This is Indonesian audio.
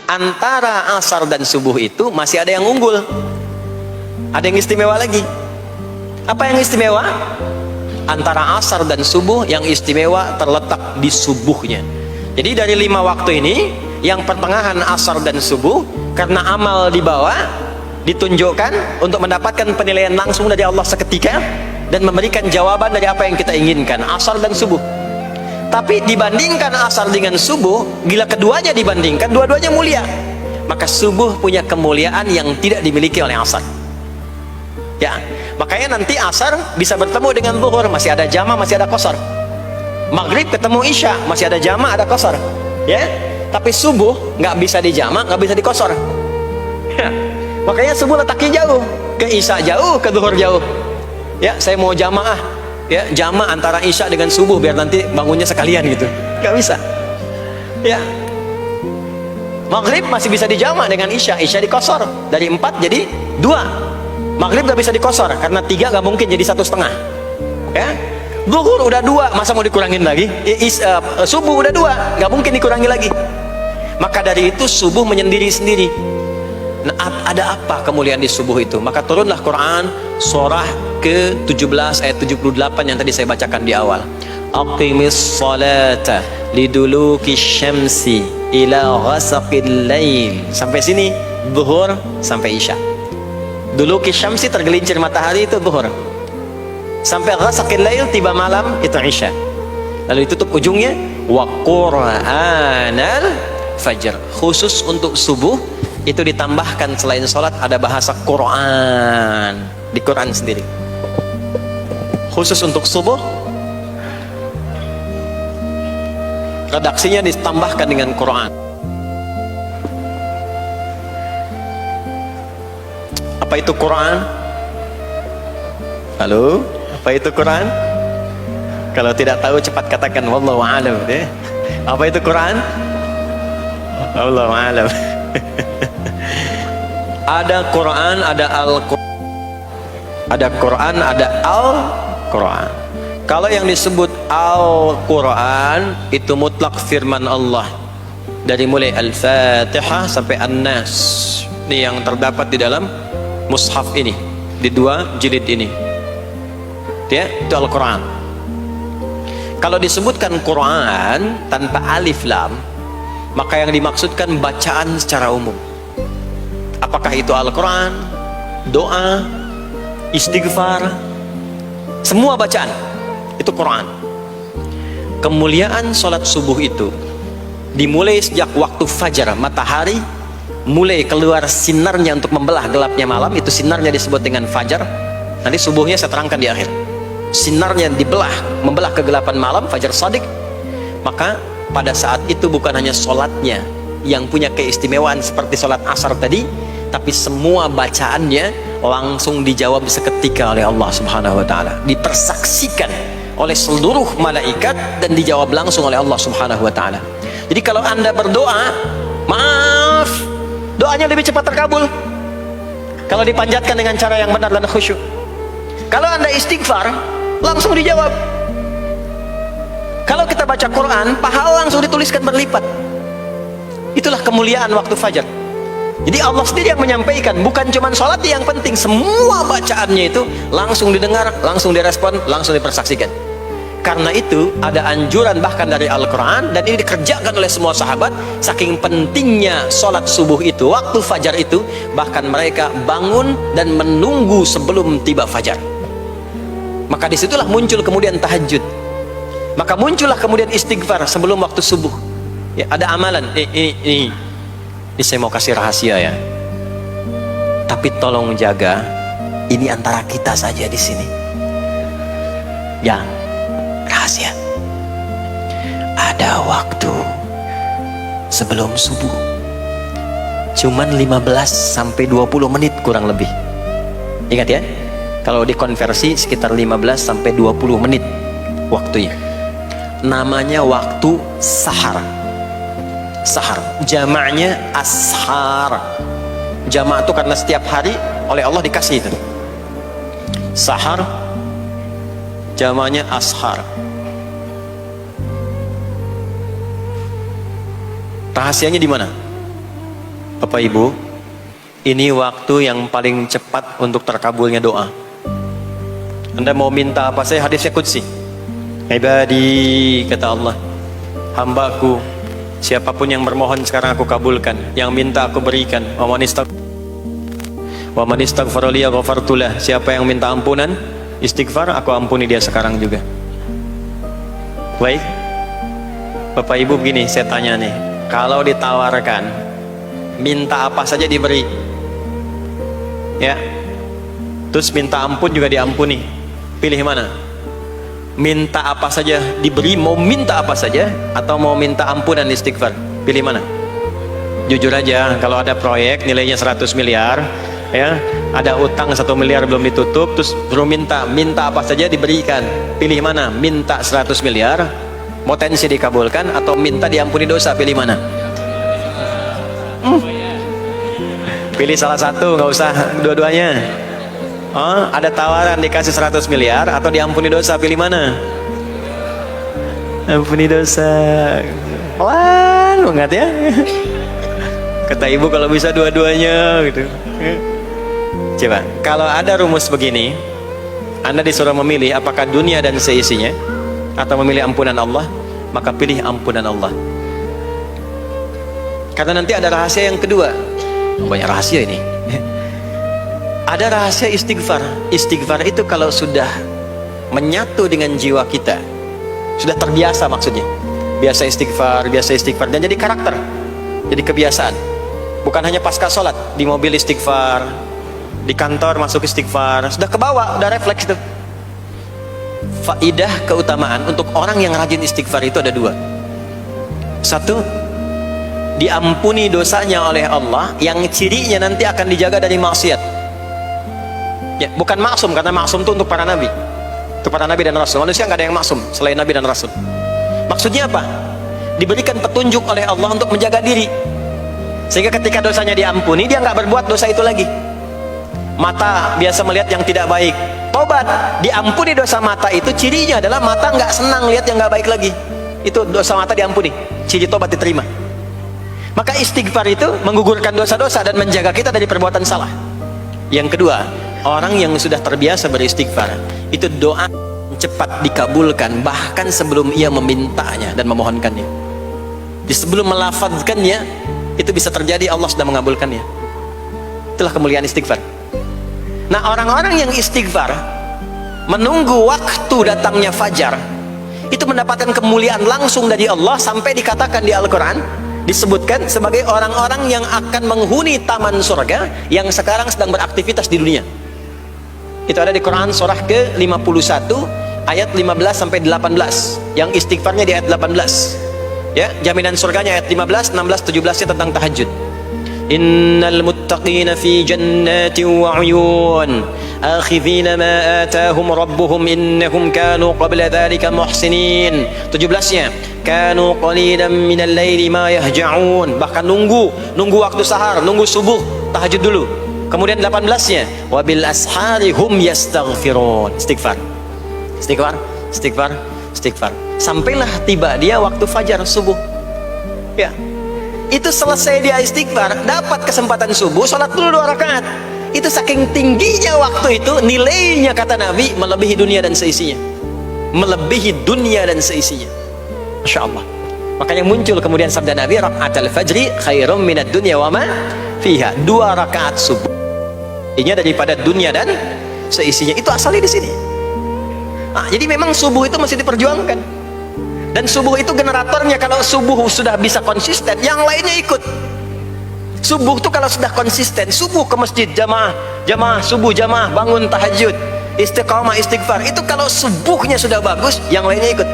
antara asar dan subuh itu masih ada yang unggul, ada yang istimewa lagi. Apa yang istimewa? Antara asar dan subuh yang istimewa terletak di subuhnya. Jadi dari 5 waktu ini, yang pertengahan asar dan subuh, karena amal di bawah ditunjukkan untuk mendapatkan penilaian langsung dari Allah seketika dan memberikan jawaban dari apa yang kita inginkan, asar dan subuh. Tapi dibandingkan asar dengan subuh, bila keduanya dibandingkan, dua-duanya mulia. Maka subuh punya kemuliaan yang tidak dimiliki oleh asar. Ya, makanya nanti asar bisa bertemu dengan zuhur, masih ada jama, masih ada qasar. Maghrib ketemu isya, masih ada jama, ada qasar. Ya, tapi subuh nggak bisa di jama, nggak bisa di qasar. Ya. Makanya subuh letaknya jauh, ke isya jauh, ke zuhur jauh. Ya, saya mau jamaah, ya jama antara isya dengan subuh biar nanti bangunnya sekalian gitu, nggak bisa. Ya, maghrib masih bisa di jama dengan isya, isya di qasar, dari 4 jadi 2. Maghrib gak bisa dikosor karena 3 gak mungkin jadi 1,5. Ya, zuhur udah 2, masa mau dikurangin lagi? Subuh udah 2, gak mungkin dikurangi lagi. Maka dari itu subuh menyendiri sendiri. Nah, ada apa kemuliaan di subuh itu? Maka turunlah Quran surah ke-17 ayat 78 yang tadi saya bacakan di awal. Aqimis salata liduluki syamsi ila ghasaqil lail. Sampai sini zuhur sampai isya. Dulu kisyamsi tergelincir matahari itu zuhur, sampai ghasaqil lail tiba malam itu isya. Lalu ditutup ujungnya wa qur'anal fajr. Khusus untuk subuh itu ditambahkan selain sholat ada bahasa Quran di Quran sendiri. Khusus untuk subuh redaksinya ditambahkan dengan Quran. Apa itu Quran? Halo, apa itu Quran? Kalau tidak tahu cepat katakan wallahu a'lam. Apa itu Quran? Wallahu a'lam. Ada Quran, ada Al-Quran. Ada Quran, ada Al-Quran. Kalau yang disebut Al-Quran itu mutlak firman Allah, dari mulai Al-Fatihah sampai An-Nas. Ini yang terdapat di dalam mushaf ini, di 2 jilid ini, ya, itu Al-Quran. Kalau disebutkan Quran tanpa alif lam, maka yang dimaksudkan bacaan secara umum. Apakah itu Al-Quran, doa, istighfar, semua bacaan itu Quran. Kemuliaan sholat subuh itu dimulai sejak waktu fajar, matahari mulai keluar sinarnya untuk membelah gelapnya malam, itu sinarnya disebut dengan fajar. Nanti subuhnya saya terangkan di akhir. Sinarnya dibelah, membelah kegelapan malam, fajar shadiq. Maka pada saat itu bukan hanya sholatnya yang punya keistimewaan seperti sholat asar tadi, tapi semua bacaannya langsung dijawab seketika oleh Allah Subhanahu wa Ta'ala, dipersaksikan oleh seluruh malaikat dan dijawab langsung oleh Allah Subhanahu wa Ta'ala. Jadi kalau Anda berdoa, maaf, doanya lebih cepat terkabul kalau dipanjatkan dengan cara yang benar dan khusyuk. Kalau Anda istighfar, langsung dijawab. Kalau kita baca Quran, pahala langsung dituliskan berlipat. Itulah kemuliaan waktu fajar. Jadi Allah sendiri yang menyampaikan, bukan cuma sholat yang penting, semua bacaannya itu langsung didengar, langsung direspon, langsung dipersaksikan. Karena itu ada anjuran bahkan dari Al-Quran, dan ini dikerjakan oleh semua sahabat. Saking pentingnya sholat subuh itu, waktu fajar itu, bahkan mereka bangun dan menunggu sebelum tiba fajar. Maka disitulah muncul kemudian tahajud. Maka muncullah kemudian istighfar sebelum waktu subuh. Ya, ada amalan. Ini saya mau kasih rahasia ya. Tapi tolong jaga, ini antara kita saja di sini. Ya. Rahasia. Ada waktu sebelum subuh, cuman 15 sampai 20 menit kurang lebih. Ingat ya, kalau dikonversi sekitar 15 sampai 20 menit waktunya. Namanya waktu sahar. Sahar, jamaknya ashar. Jamak itu karena setiap hari oleh Allah dikasih itu. Sahar, jamaknya ashar. Rahasianya di mana? Bapak Ibu, ini waktu yang paling cepat untuk terkabulnya doa. Anda mau minta apa saja, hadisnya qudsi. Ibadi, kata Allah, hambaku, siapapun yang bermohon sekarang aku kabulkan, yang minta aku berikan. Wa man istaghfara li ghafartu lah. Siapa yang minta ampunan, istighfar, aku ampuni dia sekarang juga. Baik, Bapak Ibu, begini saya tanya nih, kalau ditawarkan minta apa saja diberi, ya, terus minta ampun juga diampuni, pilih mana? Minta apa saja diberi, mau minta apa saja, atau mau minta ampunan istighfar, pilih mana? Jujur aja, kalau ada proyek nilainya 100 miliar, ya, ada utang 1 miliar belum ditutup, terus baru minta apa saja diberikan, pilih mana? Minta 100 miliar potensi dikabulkan, atau minta diampuni dosa, pilih mana? Pilih salah satu, nggak usah dua-duanya. Oh, ada tawaran dikasih 100 miliar atau diampuni dosa, pilih mana? Ampuni dosa. Pelan banget ya. Kata ibu kalau bisa dua-duanya gitu. Coba, kalau ada rumus begini, Anda disuruh memilih apakah dunia dan seisinya atau memilih ampunan Allah, maka pilih ampunan Allah. Karena nanti ada rahasia yang kedua. Banyak rahasia ini. Ada rahasia istighfar. Istighfar itu kalau sudah menyatu dengan jiwa kita, sudah terbiasa, maksudnya biasa istighfar dan jadi karakter, jadi kebiasaan. Bukan hanya pasca sholat, di mobil istighfar, di kantor masuk istighfar, sudah kebawa, udah refleks itu. Faidah keutamaan untuk orang yang rajin istighfar itu ada dua. Satu, diampuni dosanya oleh Allah, yang cirinya nanti akan dijaga dari maksiat. Ya, bukan maksum, karena maksum itu untuk para nabi, untuk para nabi dan rasul. Manusia nggak ada yang maksum selain nabi dan rasul. Maksudnya apa? Diberikan petunjuk oleh Allah untuk menjaga diri, sehingga ketika dosanya diampuni, dia nggak berbuat dosa itu lagi. Mata biasa melihat yang tidak baik, tobat, diampuni dosa mata itu, cirinya adalah mata nggak senang lihat yang nggak baik lagi. Itu dosa mata diampuni, ciri tobat diterima. Maka istighfar itu menggugurkan dosa-dosa dan menjaga kita dari perbuatan salah. Yang kedua, orang yang sudah terbiasa beristighfar, itu doa cepat dikabulkan, bahkan sebelum ia memintanya dan memohonkannya. Sebelum melafazkannya, itu bisa terjadi Allah sudah mengabulkannya. Itulah kemuliaan istighfar. Nah, orang-orang yang istighfar menunggu waktu datangnya fajar, itu mendapatkan kemuliaan langsung dari Allah, sampai dikatakan di Al-Quran, disebutkan sebagai orang-orang yang akan menghuni taman surga yang sekarang sedang beraktivitas di dunia. Itu ada di Quran surah ke-51 ayat 15 sampai 18, yang istighfarnya di ayat 18. Ya, jaminan surganya ayat 15, 16, 17 nya tentang tahajud. Innal muttaqina fi jannatin wa 'uyun akhidhina ma atahum rabbuhum innahum kanu qabla dhalika muhsinin. 17-nya kanu qalilan minal laili ma yahja'un, bahkan nunggu waktu sahar, nunggu subuh, tahajud dulu. Kemudian 18-nya wabil ashari hum yastaghfirun, istighfar. Sampailah tiba dia waktu fajar subuh. Ya, itu selesai dia istighfar, dapat kesempatan subuh, sholat dulu 2 rakaat. Itu saking tingginya waktu itu, nilainya kata Nabi melebihi dunia dan seisinya. Melebihi dunia dan seisinya. Masya Allah. Makanya muncul kemudian sabda Nabi, raka'atul fajri khairum minad dunya wa ma fiha. 2 rakaat subuh ini daripada dunia dan seisinya. Itu asalnya di sini. Nah, jadi memang subuh itu mesti diperjuangkan. Dan subuh itu generatornya, kalau subuh sudah bisa konsisten, yang lainnya ikut. Subuh itu kalau sudah konsisten, subuh ke masjid jamaah, subuh jamaah, bangun tahajud, istiqamah, istighfar, itu kalau subuhnya sudah bagus, yang lainnya ikut.